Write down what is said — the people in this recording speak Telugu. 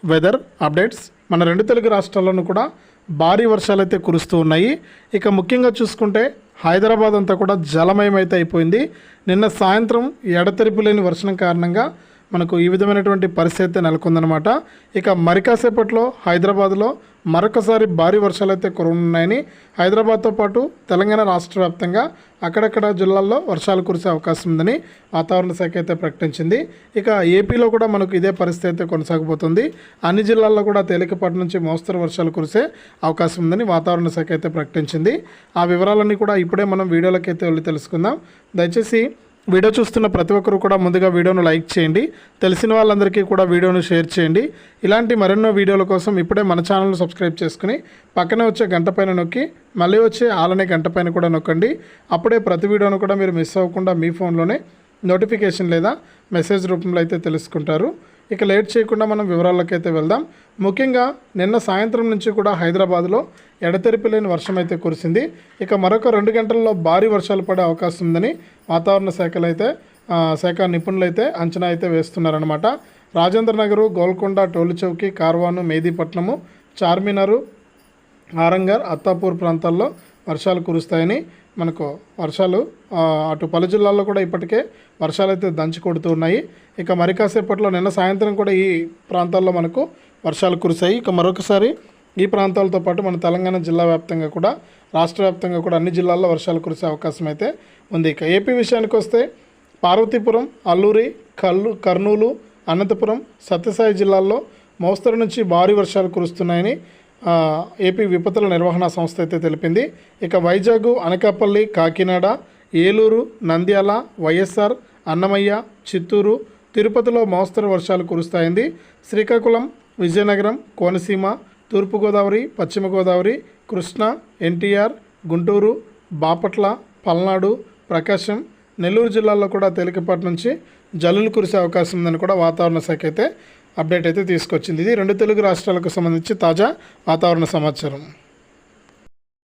Weather updates. మన రెండు తెలుగు రాష్ట్రాల్లోనూ కూడా భారీ వర్షాలు అయితే కురుస్తూ ఉన్నాయి. ఇక ముఖ్యంగా చూసుకుంటే హైదరాబాద్ అంతా కూడా జలమయం అయితే అయిపోయింది. నిన్న సాయంత్రం ఎడతెరిపి లేని వర్షం కారణంగా మనకు ఈ విధమైనటువంటి పరిస్థితి నెలకొందనమాట. ఇక మరి కాసేపట్లో హైదరాబాద్లో మరొకసారి భారీ వర్షాలు అయితే కురవనున్నాయని హైదరాబాద్తో పాటు తెలంగాణ రాష్ట్ర వ్యాప్తంగా అక్కడక్కడ జిల్లాల్లో వర్షాలు కురిసే అవకాశం ఉందని వాతావరణ శాఖ అయితే ప్రకటించింది. ఇక ఏపీలో కూడా మనకు ఇదే పరిస్థితి అయితే కొనసాగబోతుంది. అన్ని జిల్లాల్లో కూడా తేలికపాటి నుంచి మోస్తరు వర్షాలు కురిసే అవకాశం ఉందని వాతావరణ శాఖ అయితే ప్రకటించింది. ఆ వివరాలన్నీ కూడా ఇప్పుడే మనం వీడియోలోకి అయితే వెళ్ళి తెలుసుకుందాం. దయచేసి వీడియో చూస్తున్న ప్రతి ఒక్కరు కూడా ముందుగా వీడియోను లైక్ చేయండి, తెలిసిన వాళ్ళందరికీ కూడా వీడియోను షేర్ చేయండి. ఇలాంటి మరెన్నో వీడియోల కోసం ఇప్పుడే మన ఛానల్ను సబ్స్క్రైబ్ చేసుకుని పక్కనే వచ్చే గంట పైన నొక్కి మళ్ళీ వచ్చే ఆలనే గంట పైన కూడా నొక్కండి. అప్పుడే ప్రతి వీడియోను కూడా మీరు మిస్ అవ్వకుండా మీ ఫోన్లోనే నోటిఫికేషన్ లేదా మెసేజ్ రూపంలో అయితే తెలుసుకుంటారు. ఇక లేట్ చేయకుండా మనం వివరాల్లోకి అయితే వెళ్దాం. ముఖ్యంగా నిన్న సాయంత్రం నుంచి కూడా హైదరాబాద్లో ఎడతెరిపి లేని వర్షం అయితే కురిసింది. ఇక మరొక 2 గంటల్లో భారీ వర్షాలు పడే అవకాశం ఉందని వాతావరణ శాఖ నిపుణులు అయితే అంచనా అయితే వేస్తున్నారనమాట. రాజేంద్ర నగరు, గోల్కొండ, టోలుచౌకి, కార్వాను, మెహదీపట్నము, చార్మినారు, ఆరంగర్, అత్తాపూర్ ప్రాంతాల్లో వర్షాలు కురుస్తాయని మనకు వర్షాలు అటు పలు జిల్లాల్లో కూడా ఇప్పటికే వర్షాలు అయితే దంచి కొడుతూ ఉన్నాయి. ఇక మరి కాసేపట్లో నిన్న సాయంత్రం కూడా ఈ ప్రాంతాల్లో మనకు వర్షాలు కురిశాయి. ఇక మరొకసారి ఈ ప్రాంతాలతో పాటు మన తెలంగాణ జిల్లా వ్యాప్తంగా కూడా రాష్ట్ర వ్యాప్తంగా కూడా అన్ని జిల్లాల్లో వర్షాలు కురిసే అవకాశం అయితే ఉంది. ఇక ఏపీ విషయానికి వస్తే పార్వతీపురం, అల్లూరి, కర్నూలు, అనంతపురం, సత్యసాయి జిల్లాల్లో మోస్తరు నుంచి భారీ వర్షాలు కురుస్తున్నాయని ఏపీ విపత్తుల నిర్వహణ సంస్థ అయితే తెలిపింది. ఇక వైజాగ్, అనకాపల్లి, కాకినాడ, ఏలూరు, నంద్యాల, వైఎస్ఆర్, అన్నమయ్య, చిత్తూరు, తిరుపతిలో మోస్తరు వర్షాలు కురుస్తాయింది. శ్రీకాకుళం, విజయనగరం, కోనసీమ, తూర్పుగోదావరి, పశ్చిమ గోదావరి, కృష్ణా, ఎన్టీఆర్, గుంటూరు, బాపట్ల, పల్నాడు, ప్రకాశం, నెల్లూరు జిల్లాల్లో కూడా తేలికపాటి నుంచి జల్లులు కురిసే అవకాశం ఉందని కూడా వాతావరణ శాఖ అయితే అప్డేట్ అయితే తీసుకొచ్చింది. ఇది రెండు తెలుగు రాష్ట్రాలకు సంబంధించి తాజా వాతావరణ సమాచారం.